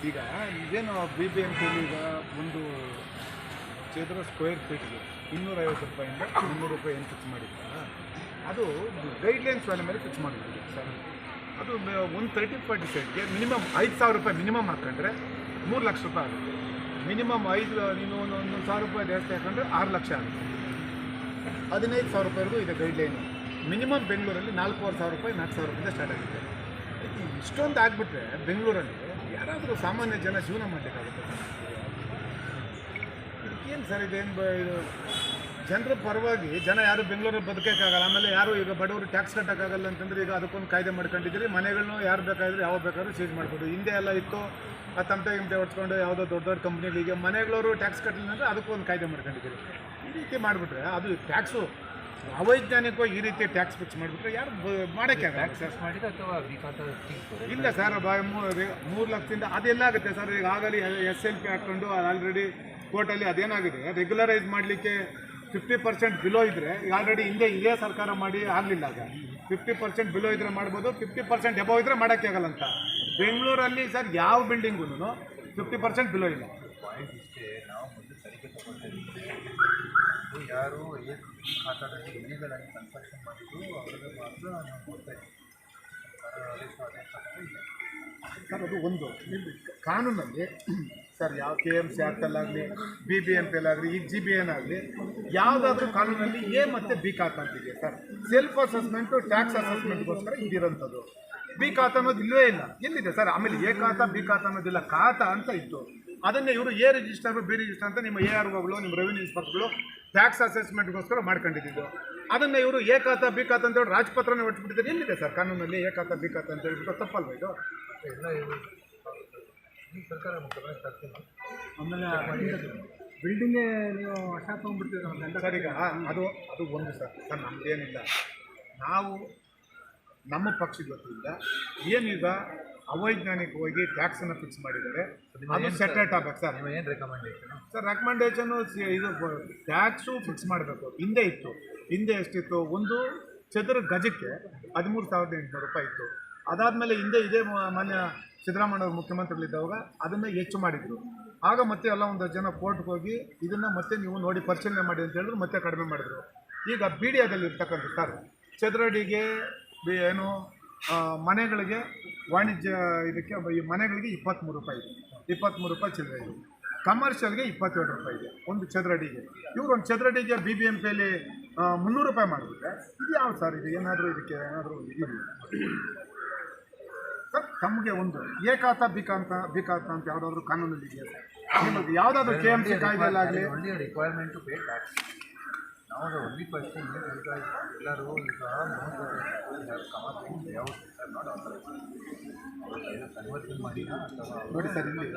ಈಗ ಇದೇನು BBMP ಈಗ ಒಂದು ಚದರ ಸ್ಕ್ವೇರ್ ಫೀಟ್ಗೆ 250 ರೂಪಾಯಿಂದ 300 ರೂಪಾಯಿ ಏನು ಫಿಕ್ಸ್ ಮಾಡಿದ್ದ ಅದು ಗೈಡ್ಲೈನ್ಸ್ ವ್ಯಾಲ್ಯೂ ಮೇಲೆ ಫಿಕ್ಸ್ ಮಾಡಿದ್ದೀವಿ ಸರ್. ಅದು 130 ಸೈಡ್ಗೆ ಮಿನಿಮಮ್ 5,000 ರೂಪಾಯಿ ಮಿನಿಮಮ್ ಹಾಕೊಂಡ್ರೆ 3 ಲಕ್ಷ ರೂಪಾಯಿ ಆಗುತ್ತೆ. ಮಿನಿಮಮ್ 5 ನೀನು ಒಂದು 1,000 ರೂಪಾಯಿ ಜಾಸ್ತಿ ಹಾಕೊಂಡ್ರೆ 6 ಲಕ್ಷ ಆಗುತ್ತೆ. 15,000 ರೂಪಾಯಿವರೆಗೂ ಇದೆ ಗೈಡ್ಲೈನು. ಮಿನಿಮಮ್ ಬೆಂಗಳೂರಲ್ಲಿ 4,500 ರೂಪಾಯಿ 4,000 ರೂಪಾಯಿಂದ ಸ್ಟಾರ್ಟ್ ಆಗುತ್ತೆ. ಇಷ್ಟೊಂದು ಆಗಿಬಿಟ್ರೆ ಬೆಂಗಳೂರಲ್ಲಿ ಯಾರಾದರೂ ಸಾಮಾನ್ಯ ಜನ ಜೀವನ ಮಾಡಲಿಕ್ಕಾಗುತ್ತೆ? ಇದಕ್ಕೇನು ಸರ್ ಇದೇನು ಇದು ಜನರ ಪರವಾಗಿ ಜನ ಯಾರು ಬೆಂಗಳೂರಲ್ಲಿ ಬದುಕೋಕ್ಕಾಗಲ್ಲ. ಆಮೇಲೆ ಯಾರು ಈಗ ಬಡವರು ಟ್ಯಾಕ್ಸ್ ಕಟ್ಟೋಕ್ಕಾಗಲ್ಲ ಅಂತಂದರೆ ಈಗ ಅದಕ್ಕೊಂದು ಕಾಯ್ದೆ ಮಾಡ್ಕೊಂಡಿದ್ದೀರಿ. ಮನೆಗಳನ್ನೂ ಯಾರು ಬೇಕಾದರೂ ಯಾವಾಗ ಬೇಕಾದ್ರೂ ಸೀಜ್ ಮಾಡ್ಬೋದು. ಹಿಂದೆ ಎಲ್ಲ ಇತ್ತು ಆ ತಮಟೆ ಹೊಡ್ಸ್ಕೊಂಡು ಯಾವುದೋ ದೊಡ್ಡ ದೊಡ್ಡ ಕಂಪ್ನಿಗಳಿಗೆ ಮನೆಗಳವರು ಟ್ಯಾಕ್ಸ್ ಕಟ್ಟಲಿಲ್ಲ ಅಂದರೆ ಅದಕ್ಕೊಂದು ಕಾಯ್ದೆ ಮಾಡ್ಕೊಂಡಿದ್ದೀರಿ. ಈ ರೀತಿ ಮಾಡಿಬಿಟ್ರೆ ಅದು ಟ್ಯಾಕ್ಸು ಅವೈಜ್ಞಾನಿಕವಾಗಿ ಈ ರೀತಿ ಟ್ಯಾಕ್ಸ್ ಫಿಕ್ಸ್ ಮಾಡಿಬಿಟ್ರೆ ಯಾರು ಮಾಡೋಕ್ಕೆ ಟ್ಯಾಕ್ಸ್ ಮಾಡಿದ ಅಥವಾ ಇಲ್ಲ ಸರ್. 3 ಲಕ್ಷದಿಂದ ಅದೆಲ್ಲ ಆಗುತ್ತೆ ಸರ್. ಈಗ ಆಗಲಿ SLP ಹಾಕ್ಕೊಂಡು ಆಲ್ರೆಡಿ ಕೋರ್ಟಲ್ಲಿ ಅದೇನಾಗಿದೆ ರೆಗ್ಯುಲರೈಸ್ ಮಾಡಲಿಕ್ಕೆ 50% ಬಿಲೋ ಇದ್ದರೆ ಈಗ ಆಲ್ರೆಡಿ ಇದೇ ಸರ್ಕಾರ ಮಾಡಿ ಆಗಲಿಲ್ಲ. ಆಗ 50% ಬಿಲೋ ಇದ್ದರೆ ಮಾಡ್ಬೋದು, 50% ಎಬೋ ಇದ್ದರೆ ಮಾಡೋಕ್ಕೆ ಆಗಲ್ಲ ಅಂತ. ಬೆಂಗಳೂರಲ್ಲಿ ಸರ್ ಯಾವ ಬಿಲ್ಡಿಂಗೂ 50% ಬಿಲೋ ಇಲ್ಲ. ಪಾಯಿಂಟ್ ಇಷ್ಟೇ, ನಾವು ಮೊದಲು ತೆರಿಗೆ ತಗೊಳ್ತಿದ್ದೀವಿ. ಯಾರು ಖಾತಾದಲ್ಲಿ ಇಲ್ಲಿಗಳಾಗಿ ಕನ್ಸ್ಟ್ರಕ್ಷನ್ ಮಾಡಿದ್ದು ಅವರಿಗೆ ಮಾತ್ರ ನಾವು ಕೊಡ್ತಾ ಇದ್ದೀವಿ. ಸರ್ ಅದು ಒಂದು ಕಾನೂನಲ್ಲಿ ಸರ್ ಯಾವ KMC ಆ್ಯಕ್ಟಲ್ಲಾಗಲಿ BBMPಲಾಗಲಿ ಈಗ GBN ಆಗಲಿ ಯಾವುದಾದ್ರೂ ಕಾನೂನಲ್ಲಿ A ಮತ್ತು B ಖಾತಾ ಅಂತಿದೆ ಸರ್. ಸೆಲ್ಫ್ ಅಸೆಸ್ಮೆಂಟು ಟ್ಯಾಕ್ಸ್ ಅಸೆಸ್ಮೆಂಟ್ಗೋಸ್ಕರ ಇದಿರೋಂಥದ್ದು. B ಖಾತಾ ಅನ್ನೋದು ಇಲ್ಲವೇ ಇಲ್ಲ. ಎಲ್ಲಿದೆ ಸರ್? ಆಮೇಲೆ A ಖಾತಾ B ಖಾತಾ ಅನ್ನೋದಿಲ್ಲ, ಖಾತಾ ಅಂತ ಇತ್ತು. ಅದನ್ನೇ ಇವರು A ರಿಜಿಸ್ಟರು B ರಿಜಿಸ್ಟರ್ ಅಂತ ನಿಮ್ಮ AROಗಳು ನಿಮ್ಮ ರೆವಿನ್ಯೂ ಇನ್ಸ್ಪೆಕ್ಟರ್ಗಳು ಟ್ಯಾಕ್ಸ್ ಅಸೆಸ್ಮೆಂಟ್ಗೋಸ್ಕರ ಮಾಡ್ಕೊಂಡಿದ್ದು. ಅದನ್ನು ಇವರು A ಖಾತಾ B ಖಾತಾ ಅಂತೇಳಿ ರಾಜಪತ್ರನೇ ಹೊರಟ್ಬಿಟ್ಟಿದ್ದಾರೆ. ಎಲ್ಲಿದೆ ಸರ್ ಕಾನೂನಲ್ಲಿ A ಖಾತಾ B ಖಾತಾ ಅಂತ ಹೇಳ್ಬಿಟ್ಟು? ತಪ್ಪಲ್ವ ಇದು? ಎಲ್ಲ ಸರ್ಕಾರ ಆಮೇಲೆ ಬಿಲ್ಡಿಂಗೇ ನೀವು ಹೊಸ ತೊಗೊಂಡ್ಬಿಡ್ತೀರ ಸರ್. ಈಗ ಅದು ಒಂದು ಸರ್ ನಮ್ಮದೇನಿಲ್ಲ. ನಾವು ನಮ್ಮ ಪಕ್ಷದ ವತಿಯಿಂದ ಏನೀಗ ಅವೈಜ್ಞಾನಿಕವಾಗಿ ಟ್ಯಾಕ್ಸನ್ನು ಫಿಕ್ಸ್ ಮಾಡಿದ್ದಾರೆ ಅದು ಸೆಟ್ರೇಟ್ ಆಗಬೇಕು ಸರ್. ಏನು ರೆಕಮೆಂಡೇಷನ್ ಸರ್? ರೆಕಮೆಂಡೇಷನು ಇದು ಟ್ಯಾಕ್ಸು ಫಿಕ್ಸ್ ಮಾಡಬೇಕು. ಹಿಂದೆ ಇತ್ತು. ಹಿಂದೆ ಎಷ್ಟಿತ್ತು? ಒಂದು ಚದರ ಗಜಕ್ಕೆ 13,800 ರೂಪಾಯಿ ಇತ್ತು. ಅದಾದಮೇಲೆ ಹಿಂದೆ ಇದೇ ಮಾನ್ಯ ಸಿದ್ದರಾಮಯ್ಯ ಅವರು ಮುಖ್ಯಮಂತ್ರಿಗಳಿದ್ದಾಗ ಅದನ್ನು ಹೆಚ್ಚು ಮಾಡಿದರು. ಆಗ ಮತ್ತೆ ಎಲ್ಲ ಒಂದು ಜನ ಕೋರ್ಟ್ಗೆ ಹೋಗಿ ಇದನ್ನು ಮತ್ತೆ ನೀವು ನೋಡಿ ಪರಿಶೀಲನೆ ಮಾಡಿ ಅಂತ ಹೇಳಿದ್ರು, ಮತ್ತೆ ಕಡಿಮೆ ಮಾಡಿದರು. ಈಗ BDAದಲ್ಲಿ ಇರ್ತಕ್ಕಂಥ ಸರ್ ಚದರಡಿಗೆ ಏನು ಮನೆಗಳಿಗೆ ವಾಣಿಜ್ಯ ಇದಕ್ಕೆ ಈ ಮನೆಗಳಿಗೆ 23 ರೂಪಾಯಿ ಇದೆ. 23 ರೂಪಾಯಿ ಚಿಲ್ಲರೆ ಇದೆ. ಕಮರ್ಷಿಯಲ್ಗೆ 27 ರೂಪಾಯಿ ಇದೆ ಒಂದು ಚದರಡಿಗೆ. ಇವರು ಒಂದು ಚದರಡಿಗೆ BBMPಯಲ್ಲಿ 300 ರೂಪಾಯಿ ಮಾಡಿಬಿಟ್ರೆ ಇದು ಯಾವ ಸರ್? ಇದು ಏನಾದರೂ ಇದಕ್ಕೆ ಏನಾದರೂ ಇದೆಯಾ ಸರ್? ತಮಗೆ ಒಂದು A ಖಾತಾ B ಖಾತಾ ಅಂತ ಯಾವುದಾದ್ರೂ ಕಾನೂನಲ್ಲಿ ಇದೆಯಾ ಸರ್? ನಿಮಗೆ ಯಾವುದಾದ್ರೂ KMC ಕಾಯ್ದೆಯಲ್ಲಾಗಲಿ ಒಳ್ಳೆಯ ರಿಕ್ವೈರ್ಮೆಂಟ್ ಟು ಪೇ ಟ್ಯಾಕ್ಸ್. ನಾವು ಒನ್ಲಿ ಕ್ವಶನ್ ಈಗ ಎಲ್ಲರೂ ಈಗ ಕನ್ವರ್ಷನ್ ಮಾಡಿಲ್ಲ ಅಥವಾ ನೋಡಿ ಸರ್ ಇಲ್ಲಿ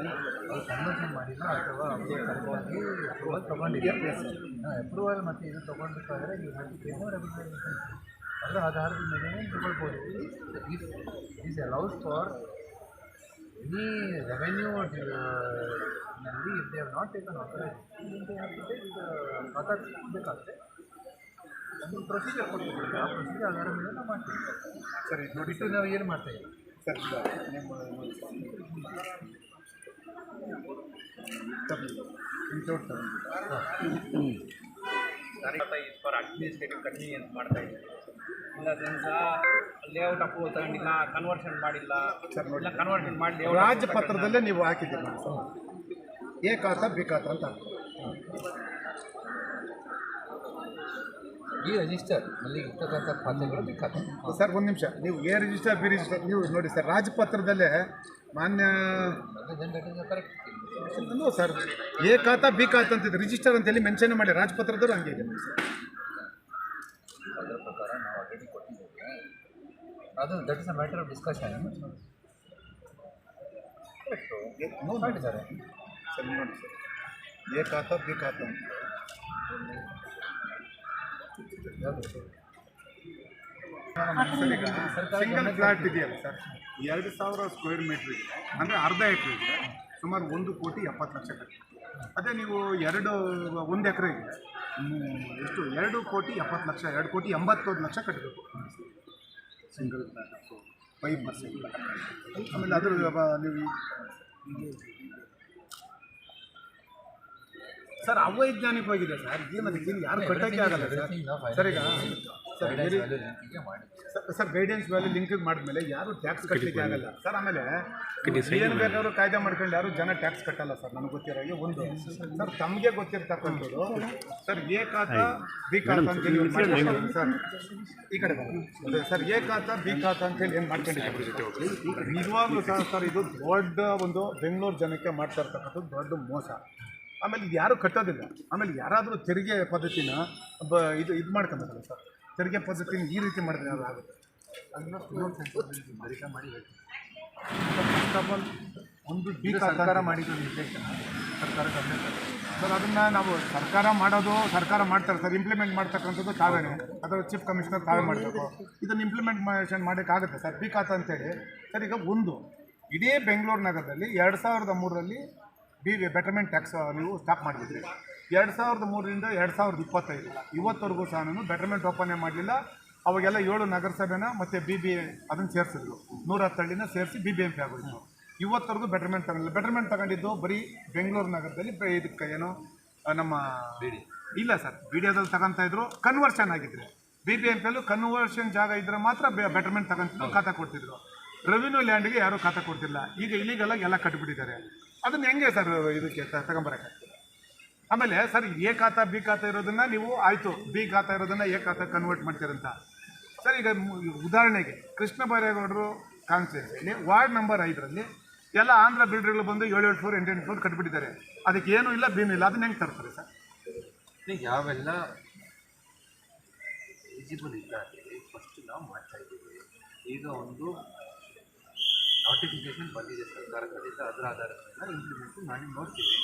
ಅವ್ರು ಕನ್ವರ್ಷನ್ ಮಾಡಿಲ್ಲ ಅಥವಾ ಅವ್ರಿಗೆ ಕರೆಕ್ಟಾಗಿ ಅಪ್ರೂವಲ್ ತೊಗೊಂಡಿದ್ದೀವಿ. ಅಪ್ರೂವಲ್ ಮತ್ತು ಇದು ತೊಗೊಳ್ಬೇಕಾದ್ರೆ ನೀವು ಅದರ ಆಧಾರದ ಮೇಲೆ ತೊಗೊಳ್ಬೋದು. Is allows for any revenue ನಲ್ಲಿ if they have not taken ಬೇಕಾಗುತ್ತೆ ಒಂದು ಪ್ರೊಸೀಜರ್ ಕೊಟ್ಟಿದ್ದೀವಿ. ಆ ಪ್ರೊಸೀಜರ್ ಆಧಾರದ ಮೇಲೆ ನಾವು ಮಾಡ್ತೀವಿ ಸರಿ. ಬಿಟ್ಟು ನಾವು ಏನು ಮಾಡ್ತಾಯಿದ್ದೀವಿ ಸರ್ ಫಾರ್ ಅಡ್ಮಿನಿಸ್ಟ್ರೇಟಿವ್ ಕನ್ವೀನಿಯನ್ಸ್ ಮಾಡ್ತಾ ಇದ್ದಾರೆ. ಇಲ್ಲ ಸಹ ಲೇಔಟ್ ಅಪ್ರೂವಲ್ ತಗೊಂಡಿಲ್ಲ, ಕನ್ವರ್ಷನ್ ಮಾಡಿಲ್ಲ, ಇಲ್ಲ ಕನ್ವರ್ಷನ್ ಮಾಡಿ ರಾಜಪತ್ರದಲ್ಲೇ ನೀವು ಹಾಕಿದ್ದೀರಿ ನೋಡಿ ಸರ್. A ಖಾತಾ B ಖಾತಾ ಅಂತ ಈ ರಿಜಿಸ್ಟರ್ ಅಲ್ಲಿ ಇರ್ತಕ್ಕಂಥ ಖಾತೆಗಳು ಬೇಕಾಗ್ತದೆ ಸರ್. ಒಂದು ನಿಮಿಷ, ನೀವು A ರಿಜಿಸ್ಟರ್ B ರಿಜಿಸ್ಟರ್ ನೀವು ನೋಡಿ ಸರ್ ರಾಜಪತ್ರದಲ್ಲೇ ಮಾನ್ಯ ಕರೆಕ್ಟ್ ಸರ್ A ಖಾತಾ B ಖಾತಾ ಅಂತಿದೆ. ರಿಜಿಸ್ಟರ್ ಅಂತೇಳಿ ಮೆನ್ಷನ್ ಮಾಡಿ ರಾಜಪತ್ರದಲ್ಲೂ ಹಂಗೆ ಇದೆ ಸರ್. ಅದರ ಪ್ರಕಾರ ನಾವು ಆಲ್ರೆಡಿ ಕೊಟ್ಟಿದ್ದೇವೆ. ಅದು that is a matter of discussion. ಮಾಡಿದ್ದಾರೆ ಸರ್ ನೋಡಿ ಸರ್ A ಖಾತಾ B ಖಾತಾ ಅಂತ ಸಿಂಗಲ್ ಫ್ಲಾಟ್ ಇದೆಯಲ್ಲ ಸರ್, 2,000 ಸ್ಕ್ವೇರ್ ಮೀಟ್ರ್ ಇದೆ ಅಂದರೆ ಅರ್ಧ ಎಕರೆ ಇದೆ, ಸುಮಾರು 1,70,00,000 ಕಟ್ಟಿ. ಅದೇ ನೀವು 1 ಎಕರೆಗೆ ಎಷ್ಟು 2,70,00,000 2,81,00,000 ಕಟ್ಟಬೇಕು ಸಿಂಗಲ್ ಫ್ಲಾಟ್ 5%. ಆಮೇಲೆ ಅದ್ರ ನೀವು ಸರ್ ಅವೈಜ್ಞಾನಿಕವಾಗಿದೆ ಸರ್, ಏನು ಅದಕ್ಕೆ ಯಾರು ಕಟ್ಟೋಕ್ಕೆ ಆಗಲ್ಲ ಸರ್. ಸರ್ ಈಗ sir sir guidance value link ಮಾಡಿದ್ಮೇಲೆ ಯಾರು ಟ್ಯಾಕ್ಸ್ ಕಟ್ಟಲಿಕ್ಕೆ ಆಗಲ್ಲ ಸರ್. ಆಮೇಲೆ ಏನು ಬೇಕಾದ್ರೂ ಕಾಯ್ದೆ ಮಾಡ್ಕೊಂಡು ಯಾರು ಜನ ಟ್ಯಾಕ್ಸ್ ಕಟ್ಟಲ್ಲ ಸರ್. ನನಗೆ ಗೊತ್ತಿರೋ ಒಂದು ಸರ್, ತಮಗೆ ಗೊತ್ತಿರ್ತಕ್ಕಂಥದ್ದು ಸರ್, ಎ ಖಾತಾ ಬಿ ಖಾತಾ ಅಂತೇಳಿ ಒಂದು ಮಾಡ್ಕೊಂಡಿದ್ದೀವಿ ಸರ್. ಈ ಕಡೆ ಅದೇ ಸರ್, ಎ ಖಾತಾ ಬಿ ಖಾತಾ ಅಂತೇಳಿ ಏನು ಮಾಡ್ಕೊಂಡಿದ್ದೀವಿ ನಿಜವಾಗ್ಲೂ ಸರ್ ಇದು ದೊಡ್ಡ ಒಂದು ಬೆಂಗಳೂರು ಜನಕ್ಕೆ ಮಾಡ್ತಾ ಇರ್ತಕ್ಕಂಥದ್ದು ದೊಡ್ಡ ಮೋಸ. ಆಮೇಲೆ ಇದು ಯಾರು ಕಟ್ಟೋದಿಲ್ಲ. ಆಮೇಲೆ ಯಾರಾದರೂ ತೆರಿಗೆ ಪದ್ಧತಿನ ಇದು ಮಾಡ್ಕೊಂಬಲ್ಲ ಸರ್. ತೆರಿಗೆ ಪದ್ಧತಿನ ಈ ರೀತಿ ಮಾಡಿದ್ರೆ ಯಾರು ಆಗುತ್ತೆ ಅದನ್ನ ವೆರಿಫೈ ಮಾಡಿ ಹೇಳ್ತೀನಿ. ಫಸ್ಟ್ ಆಫ್ ಆಲ್ ಒಂದು ಬಿ ಸರ್ಕಾರ ಮಾಡಿದ ನಿರ್ದೇಶ ಸರ್ಕಾರ ಗಮನ ಸರ್, ಅದನ್ನು ನಾವು ಸರ್ಕಾರ ಮಾಡ್ತಾರೆ ಸರ್. ಇಂಪ್ಲಿಮೆಂಟ್ ಮಾಡ್ತಕ್ಕಂಥದ್ದು ತಾವೇನೆ, ಅಥವಾ ಚೀಫ್ ಕಮಿಷನರ್ ತಾವೇ ಮಾಡಬೇಕು. ಇದನ್ನು ಇಂಪ್ಲಿಮೆಂಟೇಷನ್ ಮಾಡೋಕ್ಕಾಗುತ್ತೆ ಸರ್. ಬಿ ಖಾತಾ ಅಂತೇಳಿ ಸರ್, ಈಗ ಒಂದು ಇಡೀ ಬೆಂಗಳೂರು ನಗರದಲ್ಲಿ 2003ರಲ್ಲಿ ಬೆಟರ್ಮೆಂಟ್ ಟ್ಯಾಕ್ಸ್ ನೀವು ಸ್ಟಾಪ್ ಮಾಡಿದ್ರಿ. 2003ರಿಂದ 2025 ಇವತ್ತವರೆಗೂ ಸಹ ನಾನು ಬೆಟರ್ಮೆಂಟ್ ಓಪನ್ ಮಾಡಲಿಲ್ಲ. ಅವಾಗೆಲ್ಲ 7 ನಗರಸಭೆನ ಮತ್ತು BBA ಅದನ್ನು ಸೇರಿಸಿದ್ರು. 110 ಹಳ್ಳಿನ ಸೇರಿಸಿ BBMP ಆಗೋಯ್ತು. ಇವತ್ತವರೆಗೂ ಬೆಟರ್ಮೆಂಟ್ ತಗೊಂಡಿಲ್ಲ. ಬೆಟರ್ಮೆಂಟ್ ತಗೊಂಡಿದ್ದು ಬರೀ ಬೆಂಗಳೂರು ನಗರದಲ್ಲಿ ಇದಕ್ಕೆ ಏನೋ ನಮ್ಮ ಇಲ್ಲ ಸರ್, BDOದಲ್ಲಿ ತಗೊತಾ ಇದ್ರು. ಕನ್ವರ್ಷನ್ ಆಗಿದ್ರೆ BBMPಯಲ್ಲೂ ಕನ್ವರ್ಷನ್ ಜಾಗ ಇದ್ದರೆ ಮಾತ್ರ ಬೆಟರ್ಮೆಂಟ್ ತಗೊಂತಿದ್ರು, ಖಾತಾ ಕೊಡ್ತಿದ್ರು. ರೆವಿನ್ಯೂ ಲ್ಯಾಂಡ್ಗೆ ಯಾರೂ ಖಾತಾ ಕೊಡ್ತಿಲ್ಲ. ಈಗ ಇಲ್ಲಿಗೆಲ್ಲ ಎಲ್ಲ ಕಟ್ಬಿಟ್ಟಿದ್ದಾರೆ. ಅದನ್ನು ಹೆಂಗೆ ಸರ್ ಇದಕ್ಕೆ ತಗೊಂಬರೋಕ್ಕಾಗ್ತದೆ? ಆಮೇಲೆ ಸರ್, ಎ ಖಾತಾ ಬಿ ಖಾತಾ ಇರೋದನ್ನು ನೀವು ಆಯಿತು, ಬಿ ಖಾತಾ ಇರೋದನ್ನು ಎ ಖಾತಾ ಕನ್ವರ್ಟ್ ಮಾಡ್ತೀರಂತ ಸರ್. ಈಗ ಉದಾಹರಣೆಗೆ ಕೃಷ್ಣ ಬೈರೇಗೌಡರು ಕಾನ್ಸ್ಟಿಟ್ಯೂನ್ಸಿಯಲ್ಲಿ ವಾರ್ಡ್ ನಂಬರ್ 5ರಲ್ಲಿ ಎಲ್ಲ ಆಂಧ್ರ ಬಿಲ್ಡರ್ಗಳು ಬಂದು 7 ಫ್ಲೋರ್ 8 ಫ್ಲೋರ್ ಕಟ್ಬಿಟ್ಟಿದ್ದಾರೆ. ಅದಕ್ಕೆ ಏನೂ ಇಲ್ಲ, ಬೀನು ಇಲ್ಲ. ಅದನ್ನ ಹೆಂಗೆ ತರ್ತಾರೆ ಸರ್? ಯಾವೆಲ್ಲ ಎಲಿಜಿಬಲ್ ಇದ್ದಾರೆ ಫಸ್ಟ್ ನಾವು ಮಾಡ್ತಾ ಇದ್ದೀವಿ. ಈಗ ಒಂದು ನೋಟಿಫಿಕೇಶನ್ ಬಂದಿದೆ ಸರ್ಕಾರ ಕಡೆಯಿಂದ, ಅದರ ಆಧಾರದ ಮೇಲೆ ಇಂಪ್ಲಿಮೆಂಟ್ ಮಾಡಿ ನೋಡ್ತೀವಿ.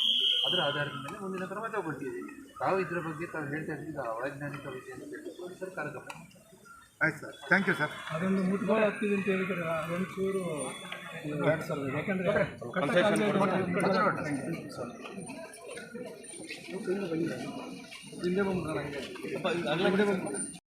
ಅದರ ಆಧಾರದ ಮೇಲೆ ಮುಂದಿನ ಕ್ರಮ ತಗೊಳ್ತೀವಿ. ತಾವು ಇದ್ರ ಬಗ್ಗೆ ತಾವು ಹೇಳ್ತಾ ಇದ್ದೀವಿ ಅವೈಜ್ಞಾನಿಕ ವಿಷಯ ಅಂತ ಹೇಳ್ಬಿಟ್ಟು ಸರ್ಕಾರ ಗಮನ. ಆಯ್ತು ಸರ್, ಥ್ಯಾಂಕ್ ಯು ಸರ್. ಅದೊಂದು ಮುಟ್ಗೋಳು ಆಗ್ತಿದೆ ಅಂತ ಹೇಳಿದ್ರೆ ಅದೊಂದು ಚೂರು ಯಾಕಂದರೆ